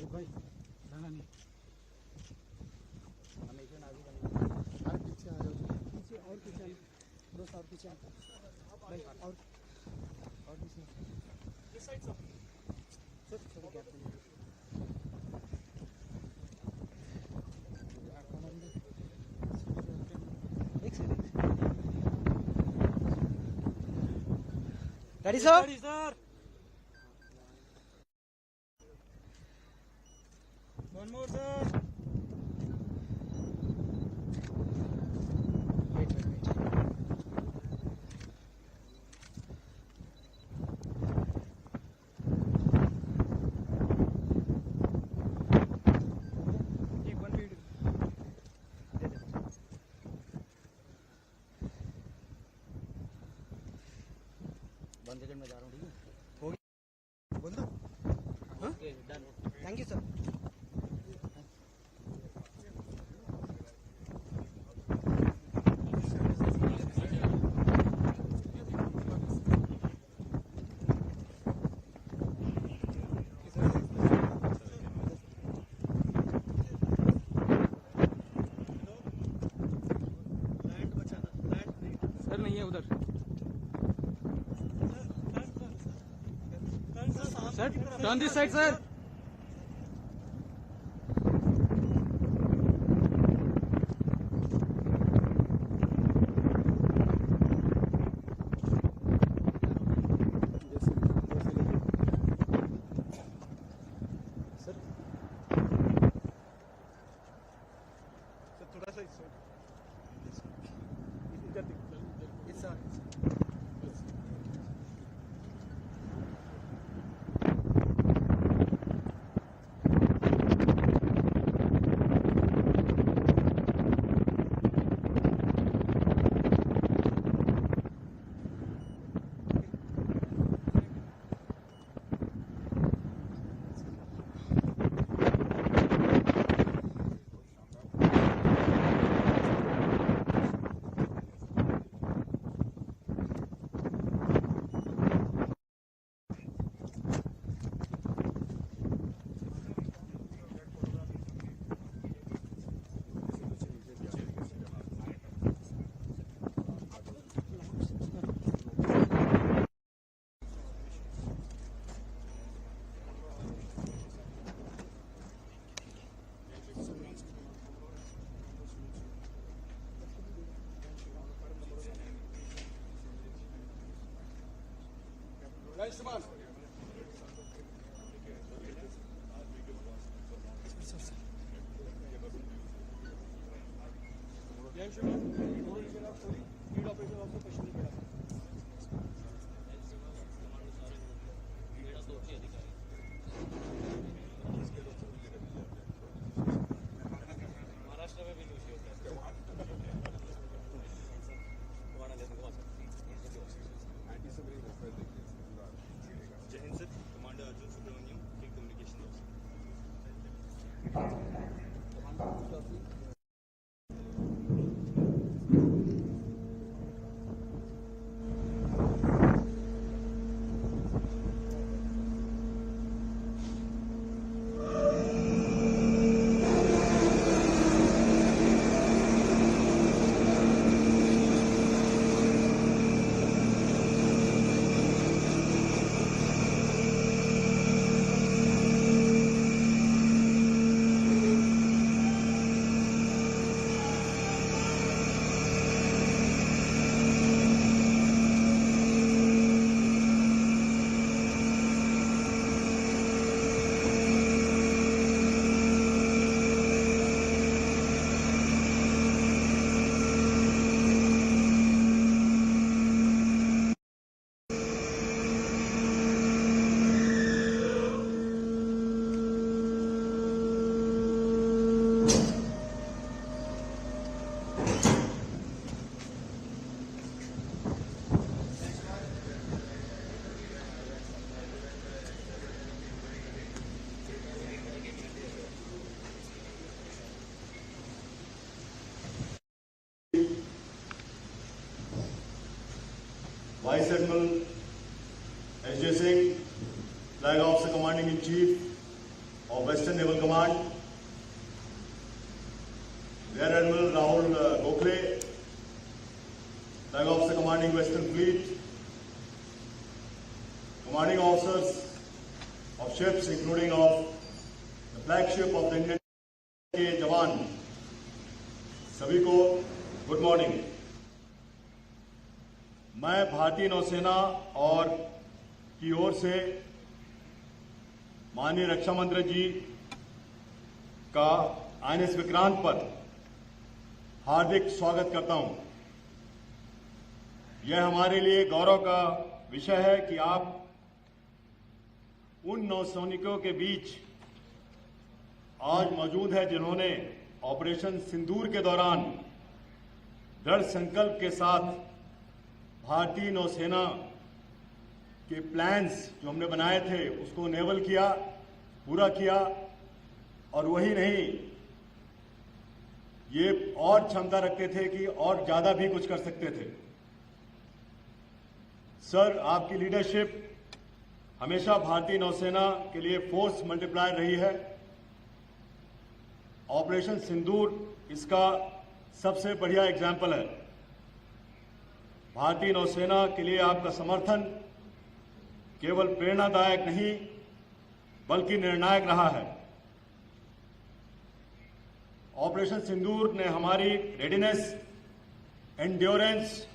भाई जाना नहीं, हमेशा नाजी बनी। अरे पीछे आ जाओ, पीछे और पीछे दोस्त और पीछे भाई और पीछे इस साइड सर थोड़ा गैप दीजिए। एक second ready sir, ready sir, one more sir. One second में जा रहा हूँ, ठीक है? हो गया बोल दो। हाँ done, thank you sir. Sir नहीं है उधर sir, turn this side sir. थोड़ा सा इस Simon. Vice Admiral S.J. Singh, Flag Officer Commanding in Chief, of Western Naval Command, Rear Admiral Rahul Gokhale, Flag Officer commanding Western Fleet, commanding officers of ships including of the flagship of the Indian Navy, जवान, सभी को good morning. मैं भारतीय नौसेना और की ओर से माननीय रक्षा मंत्री जी का INS विक्रांत पर हार्दिक स्वागत करता हूं। यह हमारे लिए गौरव का विषय है कि आप उन नौसैनिकों के बीच आज मौजूद है जिन्होंने ऑपरेशन सिंदूर के दौरान दृढ़ संकल्प के साथ भारतीय नौसेना के प्लान्स जो हमने बनाए थे उसको इनेबल किया, पूरा किया। और वही नहीं, ये और क्षमता रखते थे कि और ज्यादा भी कुछ कर सकते थे। सर, आपकी लीडरशिप हमेशा भारतीय नौसेना के लिए फोर्स मल्टीप्लायर रही है। ऑपरेशन सिंदूर इसका सबसे बढ़िया एग्जाम्पल है। भारतीय नौसेना के लिए आपका समर्थन केवल प्रेरणादायक नहीं बल्कि निर्णायक रहा है। ऑपरेशन सिंदूर ने हमारी रेडीनेस, एंड्योरेंस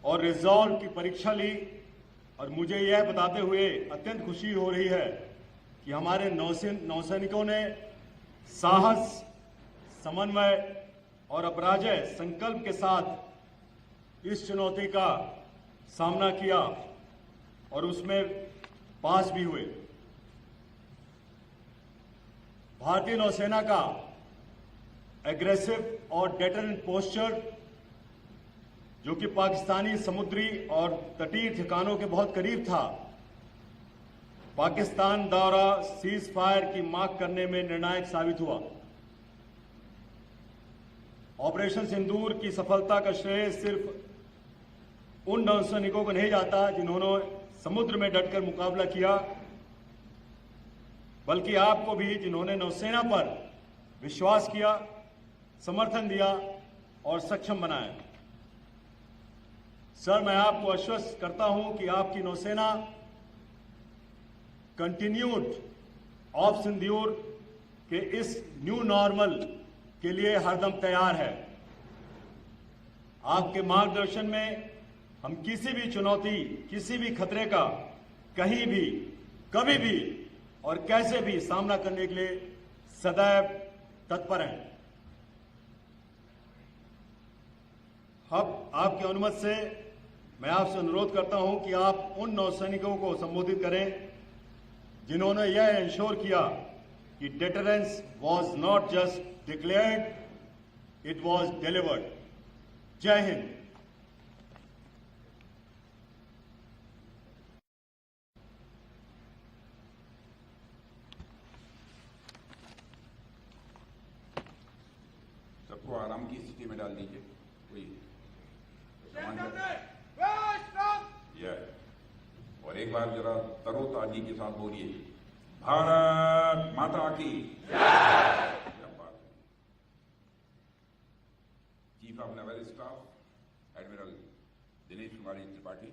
और रिजॉल्व की परीक्षा ली और मुझे यह बताते हुए अत्यंत खुशी हो रही है कि हमारे नौसैनिकों ने साहस, समन्वय और अपराजय संकल्प के साथ इस चुनौती का सामना किया और उसमें पास भी हुए। भारतीय नौसेना का एग्रेसिव और डेटरेंट पोस्चर, जो कि पाकिस्तानी समुद्री और तटीय ठिकानों के बहुत करीब था, पाकिस्तान द्वारा सीज फायर की मांग करने में निर्णायक साबित हुआ। ऑपरेशन सिंदूर की सफलता का श्रेय सिर्फ उन नौसैनिकों को नहीं जाता जिन्होंने समुद्र में डटकर मुकाबला किया, बल्कि आपको भी, जिन्होंने नौसेना पर विश्वास किया, समर्थन दिया और सक्षम बनाया। सर, मैं आपको आश्वस्त करता हूं कि आपकी नौसेना कंटिन्यूड ऑफ सिंदूर के इस न्यू नॉर्मल के लिए हरदम तैयार है। आपके मार्गदर्शन में हम किसी भी चुनौती, किसी भी खतरे का कहीं भी, कभी भी और कैसे भी सामना करने के लिए सदैव तत्पर हैं। अब आपकी अनुमति से मैं आपसे अनुरोध करता हूं कि आप उन नौसैनिकों को संबोधित करें जिन्होंने यह इंश्योर किया कि deterrence was not just declared, it was delivered. जय हिंद। सबको आराम की स्थिति में डाल दीजिए। कोई और एक बार जरा तरोताजी के साथ बोलिए, भारत माता की जय। Chief of naval staff admiral Dinesh Kumar Tripathi,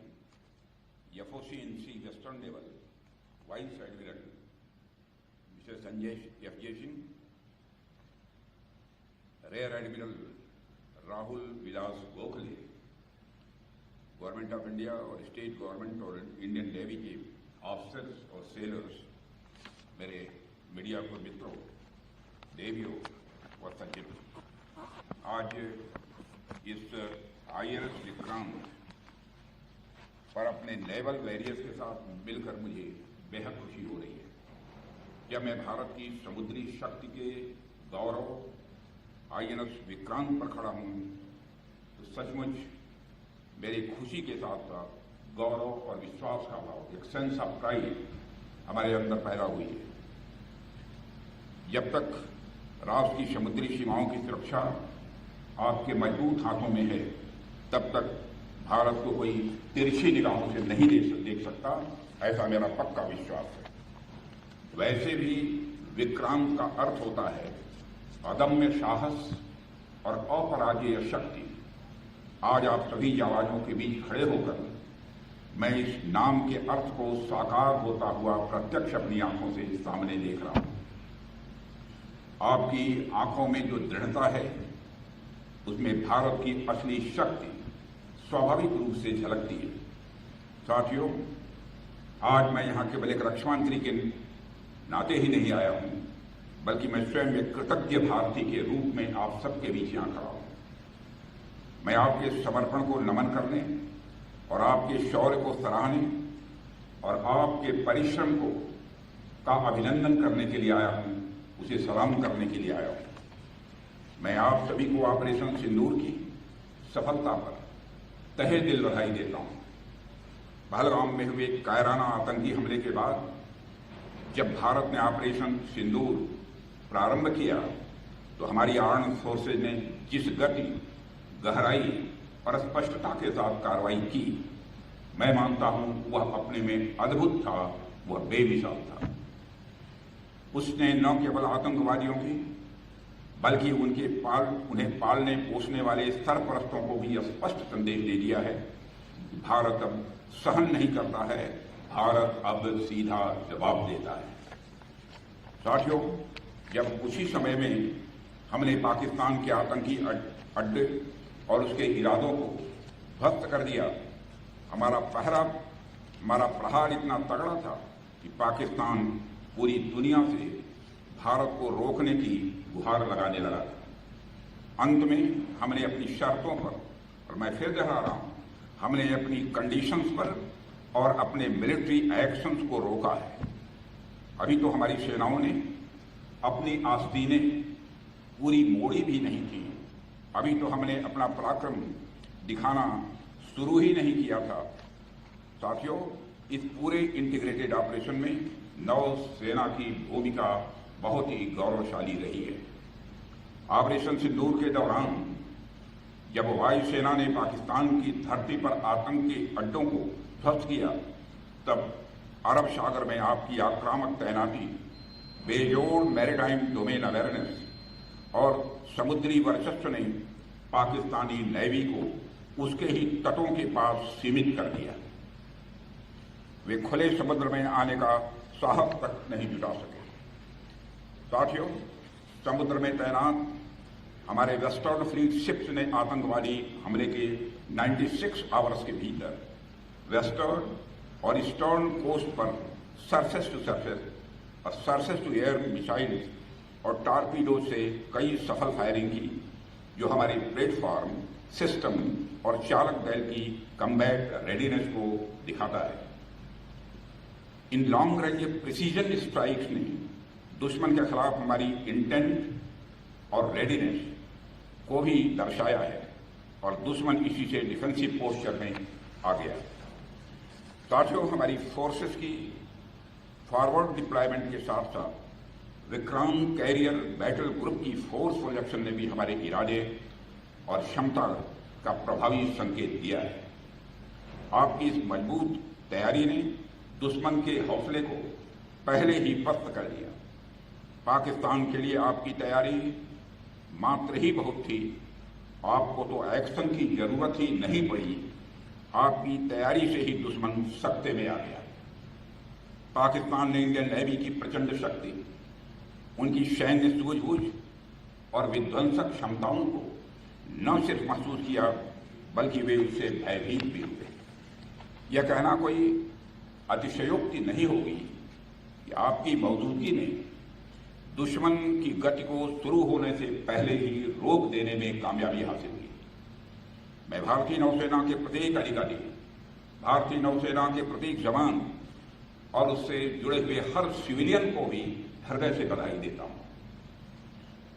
FOC in C western naval vice admiral mister Sanjay FJ Singh, rear admiral Rahul Vilas Gokhale, government of India और स्टेट गवर्नमेंट और इंडियन नेवी के ऑफिसर्स और सेलर्स, मेरे मीडिया को मित्रों, देवियों और सज्जनों, आज इस INS विक्रांत पर अपने नेवल वॉरियर्स के साथ मिलकर मुझे बेहद खुशी हो रही है। जब मैं भारत की समुद्री शक्ति के गौरव INS विक्रांत पर खड़ा हूं तो सचमुच मेरी खुशी के साथ साथ गौरव और विश्वास का भाव, एक सेंस ऑफ प्राइड हमारे अंदर पैदा हुई है। जब तक राष्ट्र की समुद्री सीमाओं की सुरक्षा आपके मजबूत हाथों में है, तब तक भारत को कोई तिरछी निगाहों से नहीं देख सकता, ऐसा मेरा पक्का विश्वास है। वैसे भी विक्रांत का अर्थ होता है अदम्य साहस और अपराजेय शक्ति। आज आप सभी जवानों के बीच खड़े होकर मैं इस नाम के अर्थ को साकार होता हुआ प्रत्यक्ष अपनी आंखों से सामने देख रहा हूं। आपकी आंखों में जो दृढ़ता है उसमें भारत की असली शक्ति स्वाभाविक रूप से झलकती है। साथियों, आज मैं यहां केवल एक रक्षामंत्री के नाते ही नहीं आया हूं, बल्कि मैं स्वयं एक कृतज्ञ भारतीय के रूप में आप सबके बीच यहां खड़ा हूं। मैं आपके समर्पण को नमन करने और आपके शौर्य को सराहने और आपके परिश्रम को का अभिनंदन करने के लिए आया हूं, उसे सलाम करने के लिए आया हूं। मैं आप सभी को ऑपरेशन सिंदूर की सफलता पर तहे दिल बधाई देता हूं। पहलगाम में हुए कायराना आतंकी हमले के बाद जब भारत ने ऑपरेशन सिंदूर प्रारंभ किया तो हमारी आर्म्ड फोर्सेज ने जिस गति, गहराई और स्पष्टता के साथ कार्रवाई की, मैं मानता हूं वह अपने में अद्भुत था, वह बेमिसाल था। उसने न केवल आतंकवादियों की बल्कि उन्हें पालने पोसने वाले सरपरस्तों को भी स्पष्ट संदेश दे दिया है। भारत अब सहन नहीं करता है, भारत अब सीधा जवाब देता है। साथियों, जब कुछ ही समय में हमने पाकिस्तान के आतंकी अड्डे और उसके इरादों को ध्वस्त कर दिया, हमारा प्रहार इतना तगड़ा था कि पाकिस्तान पूरी दुनिया से भारत को रोकने की गुहार लगाने लगा था। अंत में हमने अपनी शर्तों पर, और मैं फिर दोहरा रहा हूं, हमने अपनी कंडीशंस पर और अपने मिलिट्री एक्शंस को रोका है। अभी तो हमारी सेनाओं ने अपनी आस्तीनें पूरी मोड़ी भी नहीं की। अभी तो हमने अपना पराक्रम दिखाना शुरू ही नहीं किया था। साथियों, इस पूरे इंटीग्रेटेड ऑपरेशन में नौसेना की भूमिका बहुत ही गौरवशाली रही है। ऑपरेशन सिंदूर के दौरान जब वायुसेना ने पाकिस्तान की धरती पर आतंकी अड्डों को ध्वस्त किया, तब अरब सागर में आपकी आक्रामक तैनाती, बेजोड़ मैरीटाइम डोमेन अवेयरनेस और समुद्री वर्चस्व ने पाकिस्तानी नेवी को उसके ही तटों के पास सीमित कर दिया। वे खुले समुद्र में आने का साहस तक नहीं जुटा सके। साथियों, समुद्र में तैनात हमारे वेस्टर्न फ्लीट शिप्स ने आतंकवादी हमले के 96 आवर्स के भीतर वेस्टर्न और ईस्टर्न कोस्ट पर सरफेस टू सरफेस और सरफेस टू एयर मिसाइल्स और टारपीडो से कई सफल फायरिंग की, जो हमारी प्लेटफॉर्म, सिस्टम और चालक दल की कम्बैट रेडीनेस को दिखाता है। In long range precision strikes ने दुश्मन के खिलाफ हमारी इंटेंट और रेडीनेस को भी दर्शाया है और दुश्मन इसी से डिफेंसिव पोस्चर में आ गया। साथियों, हमारी फोर्सेस की फॉरवर्ड डिप्लॉयमेंट के साथ साथ विक्रांत कैरियर बैटल ग्रुप की फोर्स प्रोजेक्शन ने भी हमारे इरादे और क्षमता का प्रभावी संकेत दिया है। आपकी इस मजबूत तैयारी ने दुश्मन के हौसले को पहले ही पस्त कर दिया। पाकिस्तान के लिए आपकी तैयारी मात्र ही बहुत थी, आपको तो एक्शन की जरूरत ही नहीं पड़ी। आपकी तैयारी से ही दुश्मन सत्ते में आ गया। पाकिस्तान ने इंडियन नेवी की प्रचंड शक्ति, उनकी सैन्य सूझबूझ और विध्वंसक क्षमताओं को न सिर्फ महसूस किया, बल्कि वे उससे भयभीत भी हुए। यह कहना कोई अतिशयोक्ति नहीं होगी कि आपकी मौजूदगी ने दुश्मन की गति को शुरू होने से पहले ही रोक देने में कामयाबी हासिल की। मैं भारतीय नौसेना के प्रत्येक अधिकारी, भारतीय नौसेना के प्रत्येक जवान और उससे जुड़े हुए हर सिविलियन को भी हृदय से बधाई देता हूं।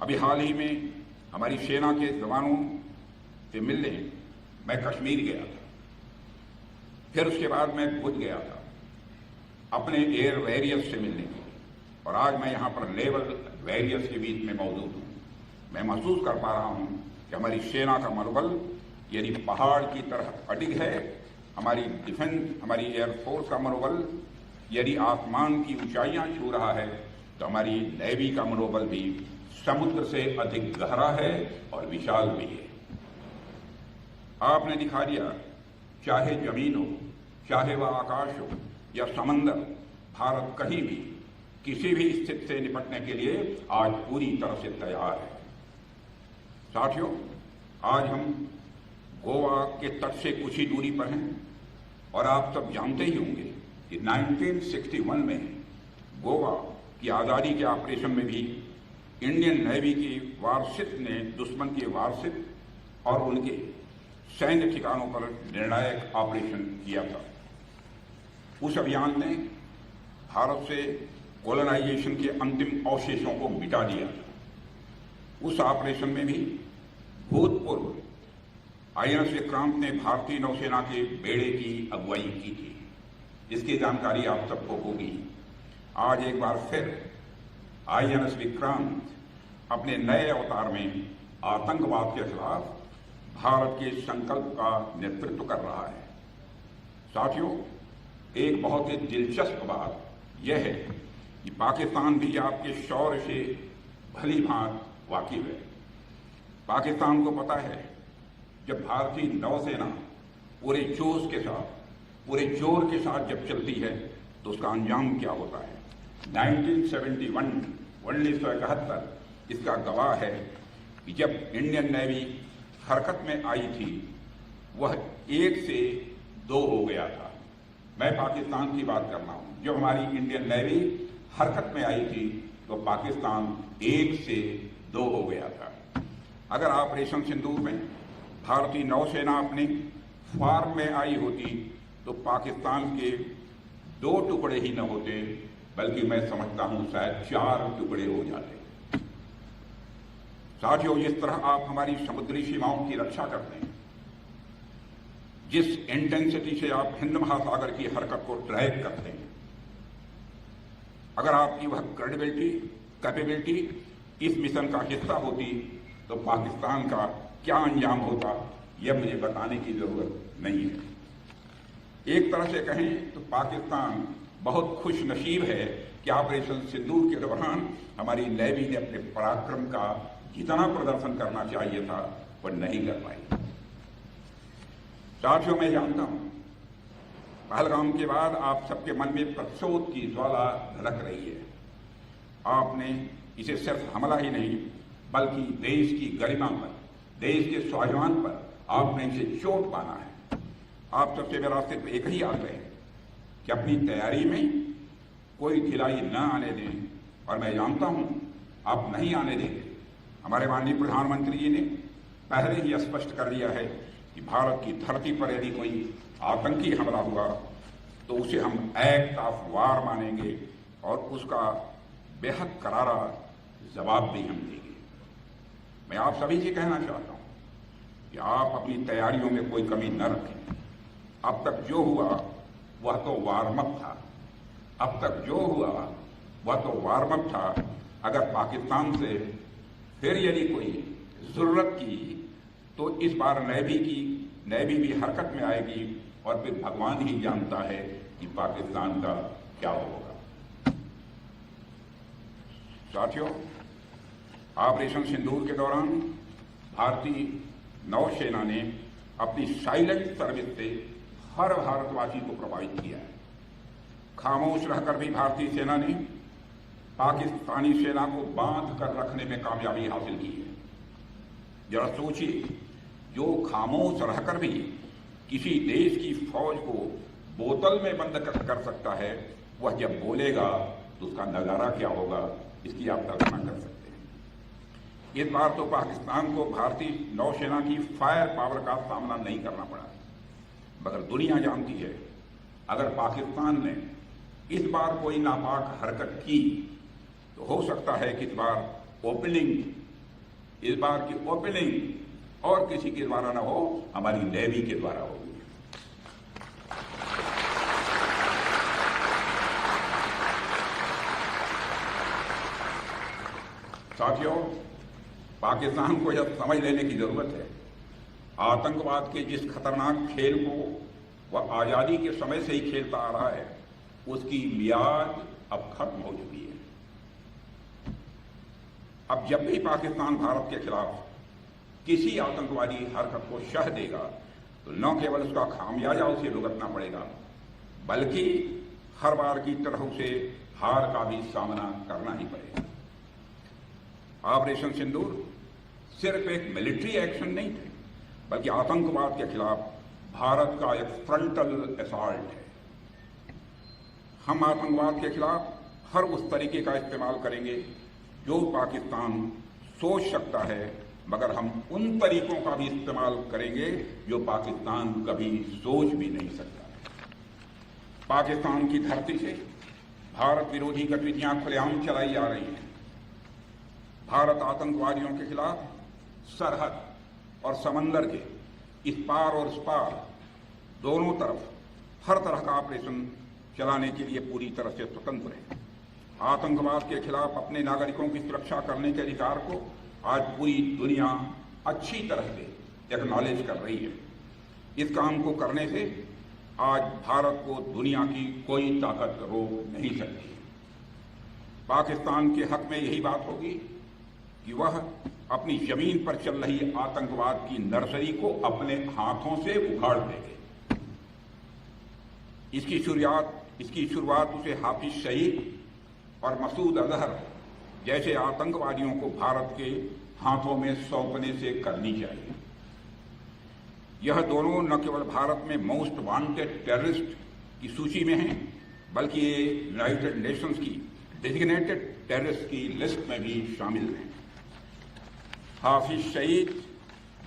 अभी हाल ही में हमारी सेना के जवानों से मिलने मैं कश्मीर गया था, फिर उसके बाद मैं भुज गया था अपने एयर वॉरियर्स से मिलने के लिए, और आज मैं यहाँ पर नेवल वॉरियर्स के बीच में मौजूद हूँ। मैं महसूस कर पा रहा हूँ कि हमारी सेना का मनोबल यदि पहाड़ की तरह अडिग है, हमारी डिफेंस, हमारी एयरफोर्स का मनोबल यदि आसमान की ऊंचाइयां छू रहा है, तो हमारी नेवी का मनोबल भी समुद्र से अधिक गहरा है और विशाल भी है। आपने दिखा दिया, चाहे जमीन हो, चाहे वह आकाश हो या समंदर, भारत कहीं भी किसी भी स्थिति से निपटने के लिए आज पूरी तरह से तैयार है। साथियों, आज हम गोवा के तट से कुछ ही दूरी पर हैं और आप सब जानते ही होंगे कि 1961 में गोवा की आज़ादी के ऑपरेशन में भी इंडियन नेवी की वारशिप ने दुश्मन के वारशिप और उनके सैन्य ठिकानों पर निर्णायक ऑपरेशन किया था। उस अभियान ने भारत से कोलोनाइजेशन के अंतिम अवशेषों को मिटा दिया था। उस ऑपरेशन में भी भूतपूर्व INS विक्रांत ने भारतीय नौसेना के बेड़े की अगुवाई की थी। इसकी जानकारी आप सबको होगी। आज एक बार फिर INS विक्रांत अपने नए अवतार में आतंकवाद के खिलाफ भारत के संकल्प का नेतृत्व कर रहा है। साथियों, एक बहुत ही दिलचस्प बात यह है कि पाकिस्तान भी आपके शौर्य से भली भांति वाकिफ है। पाकिस्तान को पता है जब भारतीय नौसेना पूरे जोश के साथ, पूरे जोर के साथ जब चलती है तो उसका अंजाम क्या होता है। 1971 इसका गवाह है कि जब इंडियन नेवी हरकत में आई थी वह 1 से 2 हो गया था। मैं पाकिस्तान की बात कर रहा हूं। जब हमारी इंडियन नेवी हरकत में आई थी तो पाकिस्तान 1 से 2 हो गया था। अगर ऑपरेशन सिंदूर में भारतीय नौसेना अपने फार्म में आई होती तो पाकिस्तान के 2 टुकड़े ही न होते, बल्कि मैं समझता हूं शायद 4 टुकड़े हो जाते। साथियों, जिस तरह आप हमारी समुद्री सीमाओं की रक्षा करते हैं, जिस इंटेंसिटी से आप हिंद महासागर की हरकत को ट्रैक करते हैं, अगर आपकी वह क्रेडिबिलिटी, कैपेबिलिटी इस मिशन का हिस्सा होती तो पाकिस्तान का क्या अंजाम होता, यह मुझे बताने की जरूरत नहीं है। एक तरह से कहें तो पाकिस्तान बहुत खुश नसीब है कि ऑपरेशन सिंदूर के दौरान हमारी नेवी ने अपने पराक्रम का जितना प्रदर्शन करना चाहिए था वह नहीं कर पाई। साथियों, मैं जानता हूं पहलगाम के बाद आप सबके मन में प्रतिशोध की ज्वाला धड़क रही है। आपने इसे सिर्फ हमला ही नहीं बल्कि देश की गरिमा पर, देश के स्वाभिमान पर आपने इसे चोट पाना है। आप सबसे मेरा सिर्फ एक ही आग्रह है कि अपनी तैयारी में कोई ढिलाई न आने दें, और मैं जानता हूं आप नहीं आने देंगे। हमारे माननीय प्रधानमंत्री जी ने पहले ही स्पष्ट कर दिया है कि भारत की धरती पर यदि कोई आतंकी हमला हुआ तो उसे हम एक्ट ऑफ वार मानेंगे और उसका बेहद करारा जवाब भी हम देंगे। मैं आप सभी से कहना चाहता हूं कि आप अपनी तैयारियों में कोई कमी न रखें। अब तक जो हुआ वह तो वार्म अप था। अब तक जो हुआ वह तो वार्म अप था। अगर पाकिस्तान से फिर यदि कोई जरूरत की तो इस बार नेवी भी हरकत में आएगी और फिर भगवान ही जानता है कि पाकिस्तान का क्या होगा। साथियों, ऑपरेशन सिंदूर के दौरान भारतीय नौसेना ने अपनी साइलेंट सर्विस से हर भारतवासी को प्रभावित किया है। खामोश रहकर भी भारतीय सेना ने पाकिस्तानी सेना को बांध कर रखने में कामयाबी हासिल की है। जरा सोचिए, जो खामोश रहकर भी किसी देश की फौज को बोतल में बंद कर सकता है, वह जब बोलेगा तो उसका नजारा क्या होगा, इसकी आप कल्पना कर सकते हैं। इस बार तो पाकिस्तान को भारतीय नौसेना की फायर पावर का सामना नहीं करना पड़ा, मगर दुनिया जानती है अगर पाकिस्तान ने इस बार कोई नापाक हरकत की तो हो सकता है कि इस बार की ओपनिंग और किसी के द्वारा न हो, हमारी नेवी के द्वारा होगी। साथियों, पाकिस्तान को यह समझ लेने की जरूरत है आतंकवाद के जिस खतरनाक खेल को वह आजादी के समय से ही खेलता आ रहा है, उसकी मियाद अब खत्म हो चुकी है। अब जब भी पाकिस्तान भारत के खिलाफ किसी आतंकवादी हरकत को शह देगा तो न केवल उसका खामियाजा उसे भुगतना पड़ेगा, बल्कि हर बार की तरह उसे हार का भी सामना करना ही पड़ेगा। ऑपरेशन सिंदूर सिर्फ एक मिलिट्री एक्शन नहीं थे, बल्कि आतंकवाद के खिलाफ भारत का एक फ्रंटल असॉल्ट है। हम आतंकवाद के खिलाफ हर उस तरीके का इस्तेमाल करेंगे जो पाकिस्तान सोच सकता है, मगर हम उन तरीकों का भी इस्तेमाल करेंगे जो पाकिस्तान कभी सोच भी नहीं सकता। पाकिस्तान की धरती से भारत विरोधी गतिविधियां खुलेआम चलाई जा रही हैं। भारत आतंकवादियों के खिलाफ सरहद और समंदर के इस पार और उस पार दोनों तरफ हर तरह का ऑपरेशन चलाने के लिए पूरी तरह से स्वतंत्र है। आतंकवाद के खिलाफ अपने नागरिकों की सुरक्षा करने के अधिकार को आज पूरी दुनिया अच्छी तरह से एक्नॉलेज कर रही है। इस काम को करने से आज भारत को दुनिया की कोई ताकत रोक नहीं सकती। पाकिस्तान के हक में यही बात होगी कि वह अपनी जमीन पर चल रही आतंकवाद की नर्सरी को अपने हाथों से उखाड़ देंगे। इसकी शुरुआत उसे हाफिज सईद और मसूद अजहर जैसे आतंकवादियों को भारत के हाथों में सौंपने से करनी चाहिए। यह दोनों न केवल भारत में मोस्ट वांटेड टेररिस्ट की सूची में हैं, बल्कि ये यूनाइटेड नेशंस की डेजिग्नेटेड टेररिस्ट की लिस्ट में भी शामिल हैं। हाफिज सईद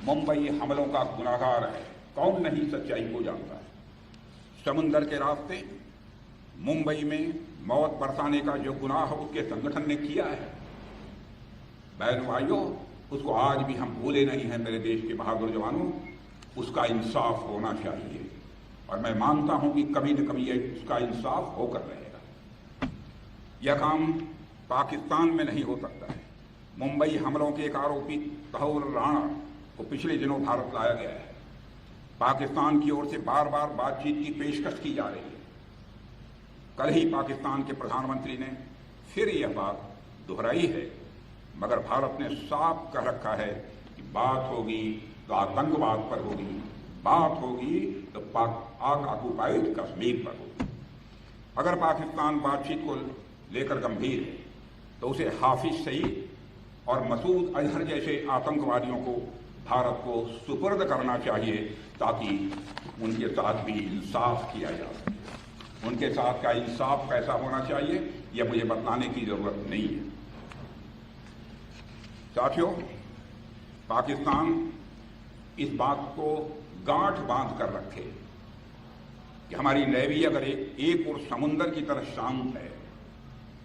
मुंबई हमलों का गुनाहगार है, कौन नहीं सच्चाई को जानता है। समुंदर के रास्ते मुंबई में मौत बरसाने का जो गुनाह उसके संगठन ने किया है, बहन भाइयों, उसको आज भी हम भूले नहीं हैं। मेरे देश के बहादुर जवानों, उसका इंसाफ होना चाहिए और मैं मानता हूं कि कभी न कभी उसका इंसाफ होकर रहेगा। यह काम पाकिस्तान में नहीं हो सकता है। मुंबई हमलों के एक आरोपी तहौर राणा को पिछले दिनों भारत लाया गया है। पाकिस्तान की ओर से बार बार बातचीत की पेशकश की जा रही है। कल ही पाकिस्तान के प्रधानमंत्री ने फिर यह बात दोहराई है, मगर भारत ने साफ कह रखा है कि बात होगी तो आतंकवाद पर होगी, बात होगी तो पाक ऑक्युपाइड कश्मीर पर होगी। अगर पाकिस्तान बातचीत को लेकर गंभीर है तो उसे हाफिज सईद और मसूद अजहर जैसे आतंकवादियों को भारत को सुपुर्द करना चाहिए, ताकि उनके साथ भी इंसाफ किया जा सके। उनके साथ का इंसाफ कैसा होना चाहिए यह मुझे बताने की जरूरत नहीं है। साथियों, पाकिस्तान इस बात को गांठ बांध कर रखे कि हमारी नेवी अगर एक ओर समुंदर की तरह शांत है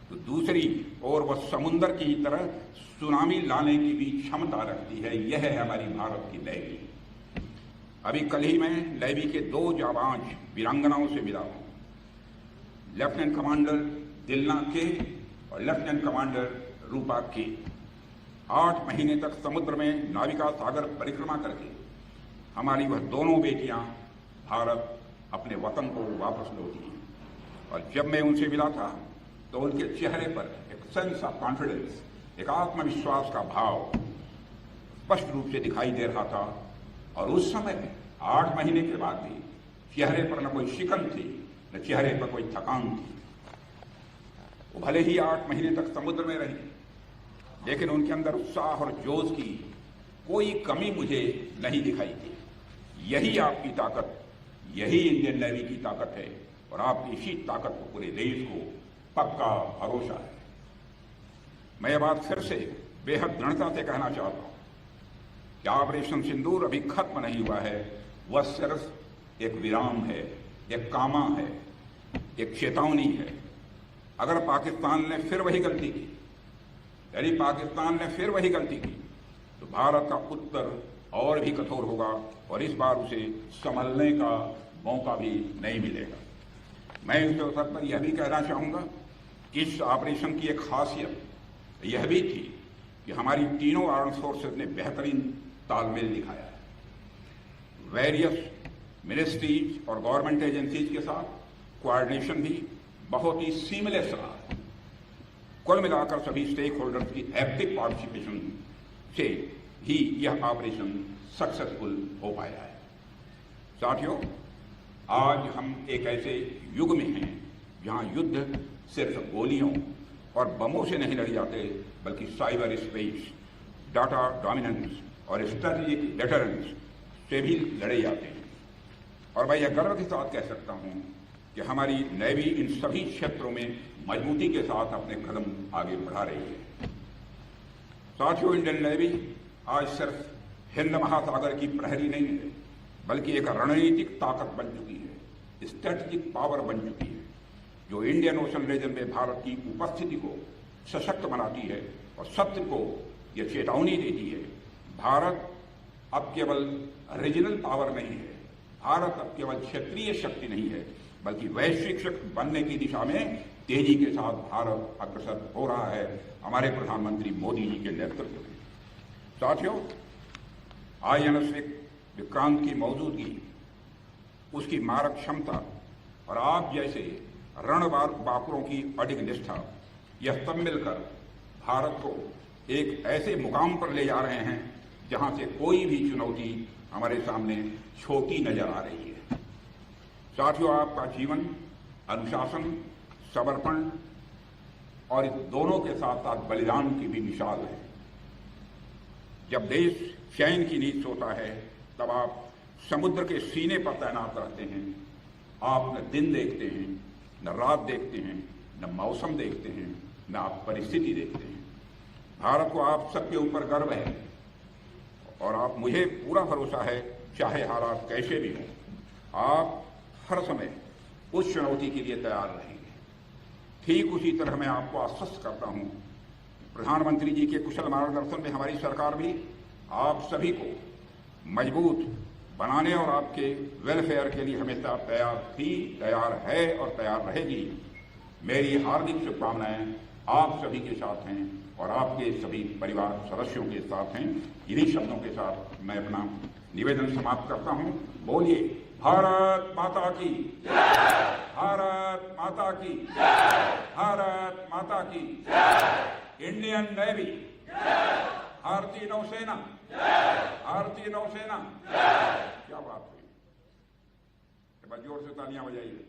तो दूसरी ओर वह समुंदर की तरह सुनामी लाने की भी क्षमता रखती है। यह है हमारी भारत की नेवी। अभी कल ही मैं नेवी के 2 जाबाज वीरांगनाओं से मिला हूं, लेफ्टिनेंट कमांडर दिलना के और लेफ्टिनेंट कमांडर रूपा के। 8 महीने तक समुद्र में नाविका सागर परिक्रमा करके हमारी वह दोनों बेटियां भारत अपने वतन को वापस लौटी हैं। और जब मैं उनसे मिला था तो उनके चेहरे पर एक सेंस ऑफ कॉन्फिडेंस, एक आत्मविश्वास का भाव स्पष्ट रूप से दिखाई दे रहा था। और उस समय 8 महीने के बाद भी चेहरे पर न कोई शिकन थी, न चेहरे पर कोई थकान थी। वो भले ही 8 महीने तक समुद्र में रही, लेकिन उनके अंदर उत्साह और जोश की कोई कमी मुझे नहीं दिखाई दी। यही आपकी ताकत, यही इंडियन नेवी की ताकत है और आपकी इसी ताकत को पूरे देश को पक्का भरोसा है। मैं ये बात फिर से बेहद दृढ़ता से कहना चाहता हूं कि ऑपरेशन सिंदूर अभी खत्म नहीं हुआ है। वह सिर्फ एक विराम है, एक कामा है, एक चेतावनी है। अगर पाकिस्तान ने फिर वही गलती की, यदि पाकिस्तान ने फिर वही गलती की, तो भारत का उत्तर और भी कठोर होगा और इस बार उसे संभलने का मौका भी नहीं मिलेगा। मैं इस अवसर पर यह भी कहना चाहूंगा कि इस ऑपरेशन की एक खासियत यह भी थी कि हमारी तीनों आर्म फोर्सेज ने बेहतरीन तालमेल दिखाया है। वेरियस मिनिस्ट्रीज और गवर्नमेंट एजेंसीज के साथ कोऑर्डिनेशन भी बहुत ही सीमलेस रहा है। कुल मिलाकर सभी स्टेक होल्डर्स की एक्टिव पार्टिसिपेशन से ही यह ऑपरेशन सक्सेसफुल हो पाया है। साथियों, आज हम एक ऐसे युग में हैं जहां युद्ध सिर्फ गोलियों और बमों से नहीं लड़े जाते, बल्कि साइबर स्पेस, डाटा डोमिनेंस और स्ट्रेटेजिक डेटरेंस से भी लड़े जाते हैं। और मैं यह गर्व के साथ कह सकता हूं कि हमारी नेवी इन सभी क्षेत्रों में मजबूती के साथ अपने कदम आगे बढ़ा रही है। साथियों, इंडियन नेवी आज सिर्फ हिंद महासागर की प्रहरी नहीं है, बल्कि एक रणनीतिक ताकत बन चुकी है, स्ट्रेटेजिक पावर बन चुकी है, जो इंडियन ओशन रीजन में भारत की उपस्थिति को सशक्त बनाती है और शत्रु को यह चेतावनी देती है, भारत अब केवल रीजनल पावर नहीं है, भारत अब केवल क्षेत्रीय शक्ति नहीं है, बल्कि वैश्विक शक्ति बनने की दिशा में तेजी के साथ भारत अग्रसर हो रहा है हमारे प्रधानमंत्री मोदी जी के नेतृत्व में। साथियों, INS विक्रांत की मौजूदगी, उसकी मारक क्षमता और आप जैसे रणबांकुरों की अडिग निष्ठा, यह सब मिलकर भारत को एक ऐसे मुकाम पर ले जा रहे हैं जहां से कोई भी चुनौती हमारे सामने छोटी नजर आ रही है। साथियों, आपका जीवन अनुशासन, समर्पण और इस दोनों के साथ साथ बलिदान की भी मिसाल है। जब देश चैन की नींद सोता है, तब आप समुद्र के सीने पर तैनात रहते हैं। आप न दिन देखते हैं, न रात देखते हैं, न मौसम देखते हैं, न आप परिस्थिति देखते हैं। भारत को आप सबके ऊपर गर्व है और आप, मुझे पूरा भरोसा है, चाहे हालात कैसे भी हों, आप हर समय उस चुनौती के लिए तैयार रहेंगे। ठीक उसी तरह मैं आपको आश्वस्त करता हूं, प्रधानमंत्री जी के कुशल मार्गदर्शन में हमारी सरकार भी आप सभी को मजबूत बनाने और आपके वेलफेयर के लिए हमेशा तैयार थी, तैयार है और तैयार रहेगी। मेरी हार्दिक शुभकामनाएं आप सभी के साथ हैं और आपके सभी परिवार सदस्यों के साथ हैं। इन्हीं शब्दों के साथ मैं अपना निवेदन समाप्त करता हूं। बोलिए भारत माता की जय, भारत माता की जय, भारत माता की जय। इंडियन नेवी जय, भारतीय नौसेना जय, भारतीय नौसेना जय। क्या बात हुई, जोर से तालियां बजाइए।